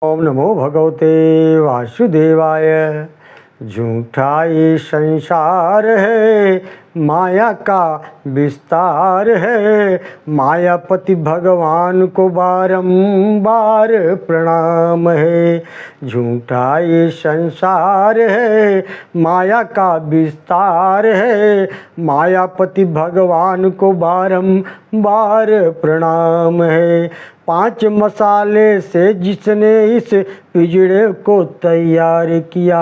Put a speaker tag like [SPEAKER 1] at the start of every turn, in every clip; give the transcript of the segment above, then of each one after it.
[SPEAKER 1] ओम नमो भगवते वासुदेवाय। झूठा ये संसार है, माया का विस्तार है। मायापति भगवान को बारंबार प्रणाम है। झूठा ये संसार है, माया का विस्तार है। मायापति भगवान को बारंबार प्रणाम है। 5 मसाले से जिसने इस पिंजड़े को तैयार किया,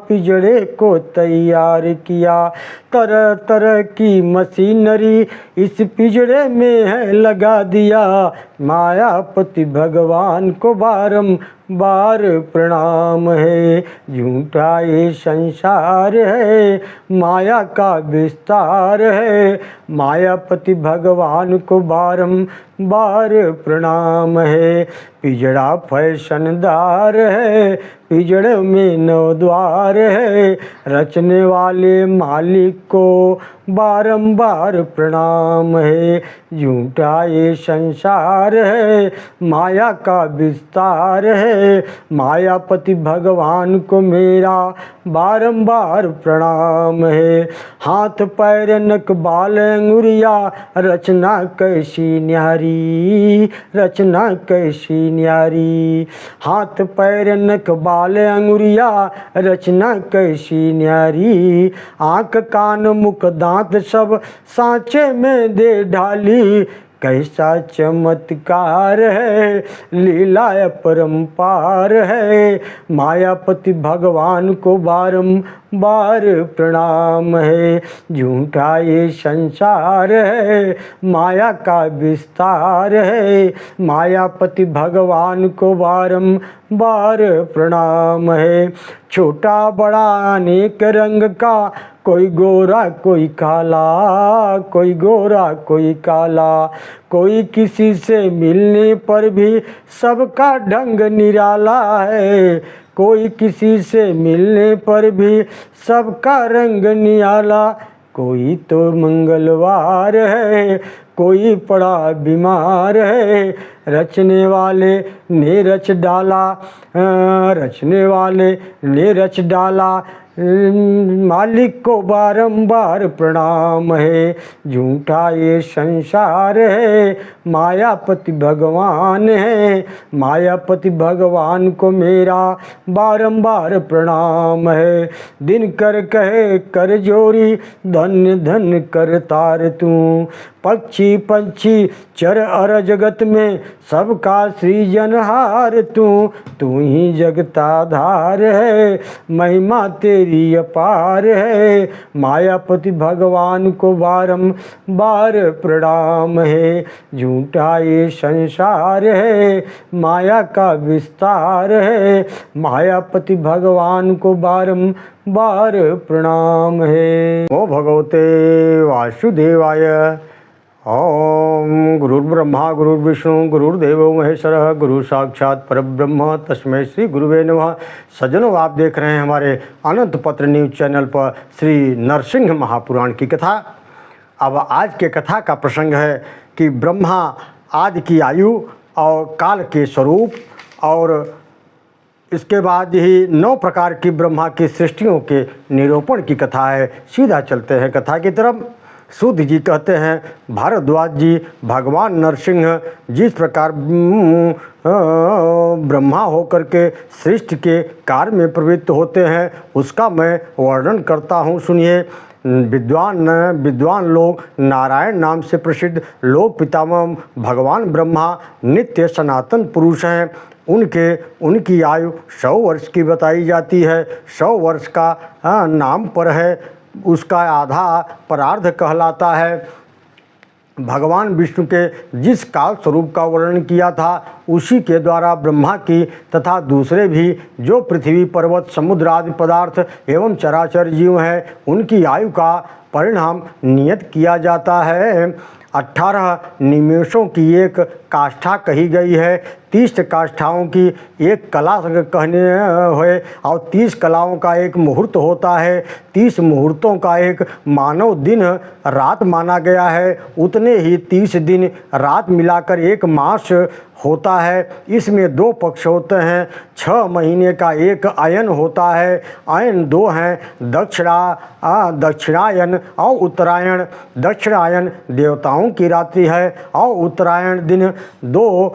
[SPEAKER 1] पिंजड़े को तैयार किया। तरह तरह की मशीनरी इस पिंजड़े में है लगा दिया। मायापति भगवान को बारंबार प्रणाम है। झूठा ये संसार है, माया का विस्तार है। मायापति भगवान को बारंबार प्रणाम है। पिंजड़ा फैशनदार है, पिंजड़े में 9 द्वार है। रचने वाले मालिक को बारंबार प्रणाम है। झूठा ये संसार है, माया का विस्तार है। मायापति भगवान को मेरा बारंबार प्रणाम है। हाथ पैर नक बाल अंगुरिया, रचना कैसी न्यारी, रचना कैसी न्यारी। हाथ पैर नक बाल अंगुरिया, रचना कैसी न्यारी। आँख कान मुख दांत सब सांचे में दे ढाली। कैसा चमत्कार है, लीला अपरंपार है। मायापति भगवान को बारंबार प्रणाम है। झूठा ये संसार है, माया का विस्तार है। मायापति भगवान को बारंबार प्रणाम है। छोटा बड़ा अनेक रंग का, कोई गोरा कोई काला, कोई गोरा कोई काला। कोई किसी से मिलने पर भी सबका ढंग निराला है। कोई किसी से मिलने पर भी सबका रंग निराला। कोई तो मंगलवार है, कोई पड़ा बीमार है। रचने वाले ने रच डाला, रचने वाले ने रच डाला। मालिक को बारंबार प्रणाम है। झूठा ये संसार है, मायापति भगवान है। मायापति भगवान को मेरा बारंबार प्रणाम है। दिन कर कहे कर जोरी, धन्य धन्य कर तार तू। पक्षी पंछी चर अर जगत में सबका सृजनहार तू। तू ही जगताधार है, महिमा तेरी अपार है। मायापति भगवान को बारंबार प्रणाम है। झूठा ये संसार है, माया का विस्तार है। मायापति भगवान को बारंबार प्रणाम है। ओ भगवते वासुदेवाय। ओम गुरुर्ब्रह्मा गुरुर्विष्णु गुरुर्देवो महेश्वरः, गुरु साक्षात परब्रह्म तस्मै श्री गुरुवे नमः। सज्जनों, आप देख रहे हैं हमारे अनंत पत्र न्यूज चैनल पर श्री नरसिंह महापुराण की कथा। अब आज के कथा का प्रसंग है कि ब्रह्मा आदि की आयु और काल के स्वरूप, और इसके बाद ही 9 प्रकार की ब्रह्मा की सृष्टियों के निरूपण की कथा है। सीधा चलते हैं कथा की तरफ। सूत जी कहते हैं, भारद्वाज जी, भगवान नरसिंह जिस प्रकार ब्रह्मा होकर के सृष्टि के कार्य में प्रवृत्त होते हैं उसका मैं वर्णन करता हूँ, सुनिए। विद्वान लोग नारायण नाम से प्रसिद्ध लोक पितामह भगवान ब्रह्मा नित्य सनातन पुरुष हैं। उनकी आयु 100 वर्ष की बताई जाती है। 100 वर्ष का नाम पर है, उसका आधा परार्ध कहलाता है। भगवान विष्णु के जिस काल स्वरूप का वर्णन किया था उसी के द्वारा ब्रह्मा की तथा दूसरे भी जो पृथ्वी पर्वत समुद्र आदि पदार्थ एवं चराचर जीव हैं उनकी आयु का परिणाम नियत किया जाता है। 18 निमेषों की एक काष्ठा कही गई है। 30 काष्ठाओं की एक कला कहने हुए और 30 कलाओं का एक मुहूर्त होता है। 30 मुहूर्तों का एक मानव दिन रात माना गया है। उतने ही 30 दिन रात मिलाकर एक मास होता है। इसमें 2 पक्ष होते हैं। 6 महीने का एक अयन होता है। अयन 2 हैं, दक्षिणायन और उत्तरायण। दक्षिणायन देवताओं की रात्रि है और उत्तरायण दिन 2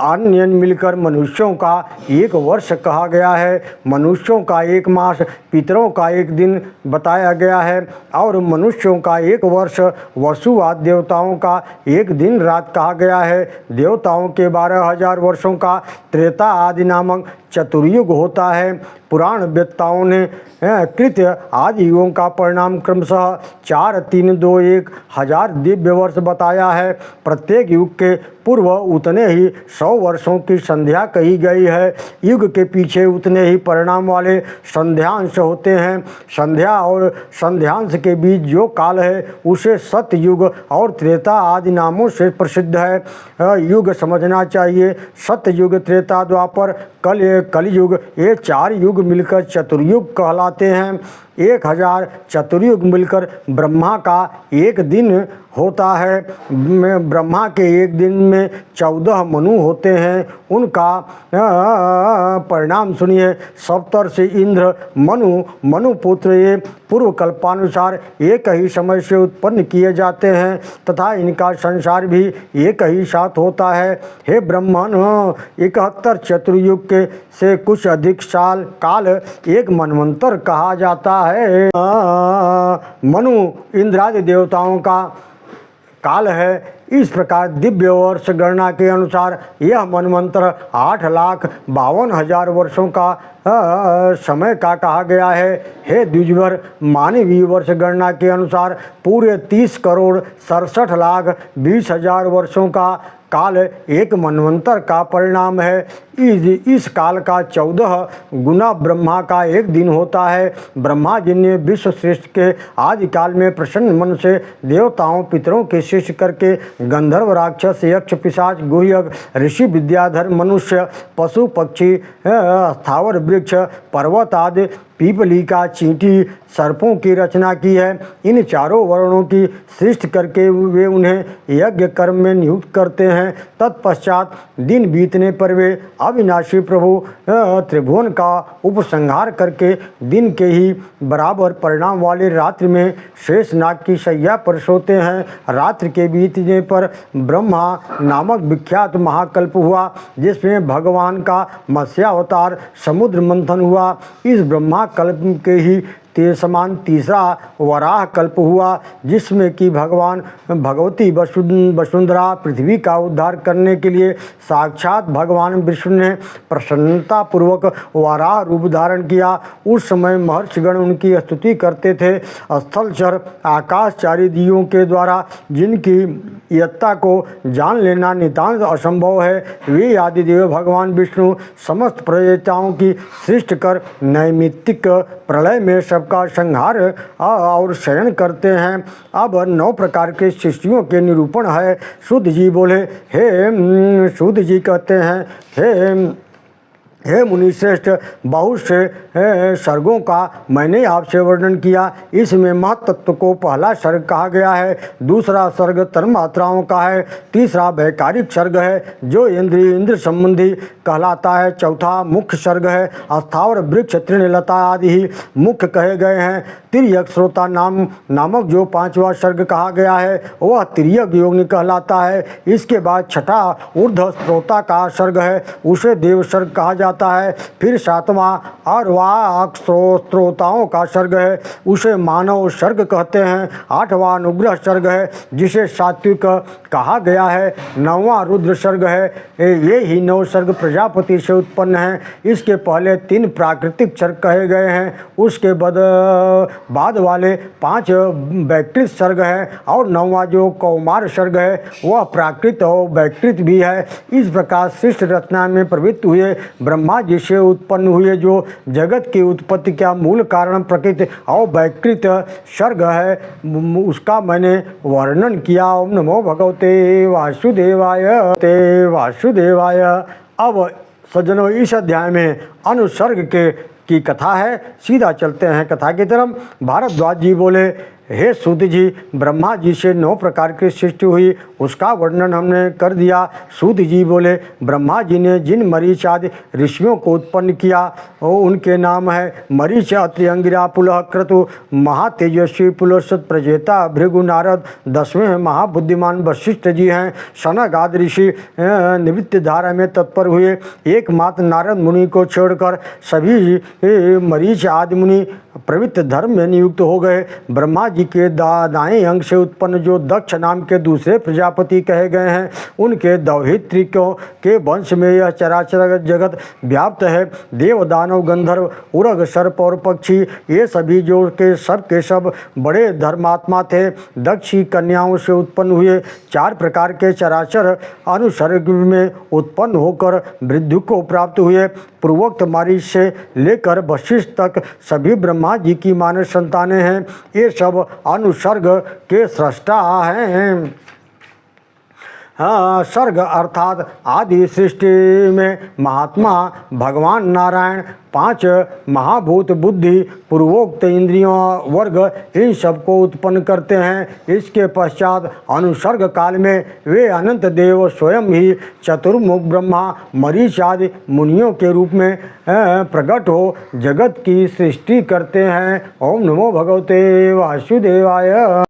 [SPEAKER 1] अन्य मिलकर मनुष्यों का एक वर्ष कहा गया है। मनुष्यों का एक मास, पितरों का एक दिन बताया गया है और मनुष्यों का एक वर्ष, वसुवाद देवताओं का एक दिन रात कहा गया है। देवताओं के 12,000 वर्षों का त्रेता आदि नामक चतुर्युग होता है। पुराण वेत्ताओं ने कृत आदि युगों का परिणाम क्रमशः 4, 3, 2, 1 हजार दिव्य वर्ष बताया है। प्रत्येक युग के पूर्व उतने ही 100 वर्षों की संध्या कही गई है। युग के पीछे उतने ही परिणाम वाले संध्यांश होते हैं। संध्या और संध्यांश के बीच जो काल है उसे सतयुग और त्रेता आदि नामों से प्रसिद्ध है। युग समझना चाहिए। सतयुग, त्रेता, द्वापर, कलयुग, ये 4 युग मिलकर चतुर्युग कहलाते हैं। 1000 चतुर्युग मिलकर ब्रह्मा का एक दिन होता है। ब्रह्मा के एक दिन में 14 मनु होते हैं। उनका परिणाम सुनिए। सप्तर्षि इंद्र, मनु पुत्र ये पूर्व कल्पानुसार एक ही समय से उत्पन्न किए जाते हैं तथा इनका संसार भी एक ही साथ होता है। हे ब्राह्मण, 71 चतुर्युग के से कुछ अधिक साल काल एक मनवंतर कहा जाता है। मनु इंद्रादि देवताओं का काल है। इस प्रकार दिव्य वर्ष गणना के अनुसार यह मनवंतर 8,52,000 वर्षों का समय का कहा गया है। हे द्विजवर, मानवीय वर्ष गणना के अनुसार पूरे 30,67,20,000 वर्षों का काल एक मनवंतर का परिणाम है। इस काल का 14 गुना ब्रह्मा का एक दिन होता है। ब्रह्मा जी ने विश्व सृष्टि के आदि काल में प्रसन्न मन से देवताओं पितरों के सृष्टि करके गंधर्व, राक्षस, यक्ष, पिशाच, गुह्यक, ऋषि, विद्याधर, मनुष्य, पशु, पक्षी, स्थावर, वृक्ष, पर्वत आदि, पीपलिका, चींटी, सर्पों की रचना की है। इन चारों वर्णों की सृष्टि करके वे उन्हें यज्ञ कर्म में नियुक्त करते हैं। तत्पश्चात दिन बीतने पर वे अविनाशी प्रभु त्रिभुवन का उपसंहार करके दिन के ही बराबर परिणाम वाले रात्रि में शेषनाग की शैया पर सोते हैं। रात्रि के बीतने पर ब्रह्मा नामक विख्यात महाकल्प हुआ, जिसमें भगवान का मत्स्यावतार समुद्र मंथन हुआ। इस ब्रह्मा कल्प के ही समान तीसरा वराह कल्प हुआ, जिसमें कि भगवती वसुंधरा पृथ्वी का उद्धार करने के लिए साक्षात भगवान विष्णु ने प्रसन्नतापूर्वक वराह रूप धारण किया। उस समय महर्षिगण उनकी स्तुति करते थे। स्थलचर आकाशचारी दियों के द्वारा जिनकी यत्ता को जान लेना नितांत असंभव है, वे आदिदेव भगवान विष्णु समस्त प्रजाताओं की सृष्टि कर नैमित्तिक प्रलय में सबका संहार और शयन करते हैं। अब 9 प्रकार के सृष्टियों के निरूपण है। शुद्ध जी बोले, हे शुद्ध जी कहते हैं, हे मुनिश्रेष्ठ, बहुत से सर्गों का मैंने आपसे वर्णन किया। इसमें महत्त्व को पहला सर्ग कहा गया है, दूसरा सर्ग तन्मात्राओं का है, तीसरा वैकारिक सर्ग है जो इंद्र संबंधी कहलाता है, चौथा मुख्य सर्ग है। स्थावर, वृक्ष, तृणलता आदि ही मुख्य कहे गए हैं। तिर्यक श्रोता नामक जो 5वां सर्ग कहा गया है वह तिर्यक योनि कहलाता है। इसके बाद छठा ऊर्ध्व श्रोता का सर्ग है, उसे देव सर्ग कहा जाता है। फिर 7वां अर्वाक श्रोताओं का सर्ग है, उसे मानव सर्ग कहते हैं। 8वां अनुग्रह सर्ग है, जिसे सात्विक कहा गया है। 9वां रुद्र सर्ग है। ये ही 9 सर्ग प्रजापति से उत्पन्न हैं। इसके पहले 3 प्राकृतिक सर्ग कहे गए हैं। उसके बाद वाले 5 वैकृत सर्ग है और 9वां जो कौमार सर्ग है वह प्राकृत और वैकृत भी है। इस प्रकार सृष्टि रचना में प्रवृत्त हुए ब्रह्मा ब्रह्मा जी से उत्पन्न हुए जो जगत की उत्पत्ति का मूल कारण प्रकृति और वैकृत सर्ग है, उसका मैंने वर्णन किया। ओम नमो भगवते वासुदेवाय। अब सज्जनों, इस अध्याय में अनुसर्ग की कथा है। सीधा चलते हैं कथा की तरफ। भारद्वाज जी बोले, हे सूत जी, ब्रह्मा जी से 9 प्रकार की सृष्टि हुई, उसका वर्णन हमने कर दिया। सूत जी बोले, ब्रह्मा जी ने जिन मरीच आदि ऋषियों को उत्पन्न किया वो उनके नाम है मरीच, अत्रि, अंगिरा, पुलह, क्रतु, महातेजस्वी, पुलस्त्य, प्रजेता, भृगु, नारद। 10वें महाबुद्धिमान वशिष्ठ जी हैं। सनक आदि ऋषि निवृत्ति धारा में तत्पर हुए। एकमात्र नारद मुनि को छोड़कर सभी मरीच आदि मुनि प्रवृत्त धर्म में नियुक्त हो गए। ब्रह्मा जी के दाएं अंग से उत्पन्न जो दक्ष नाम के दूसरे प्रजापति कहे गए हैं, उनके दौहित्रिकों के वंश में यह चराचर जगत व्याप्त है। देव, दानव, गंधर्व, उरग, सर्प और पक्षी, ये सभी जो के सब बड़े धर्मात्मा थे। दक्ष की कन्याओं से उत्पन्न हुए 4 प्रकार के चराचर अनुसर्ग में उत्पन्न होकर वृद्धि को प्राप्त हुए। पूर्वोक्त मरीच से लेकर वशिष्ठ तक सभी ब्रह्मा जी की मानव संतानें हैं। ये सब अनुसर्ग के सृष्टा हैं। सर्ग अर्थात आदि सृष्टि में महात्मा भगवान नारायण 5 महाभूत, बुद्धि, पूर्वोक्त इंद्रियों वर्ग, इन सबको उत्पन्न करते हैं। इसके पश्चात अनुसर्ग काल में वे अनंत देव स्वयं ही चतुर्मुख ब्रह्मा, मरीच आदि मुनियों के रूप में प्रकट हो जगत की सृष्टि करते हैं। ओम नमो भगवते वासुदेवाय।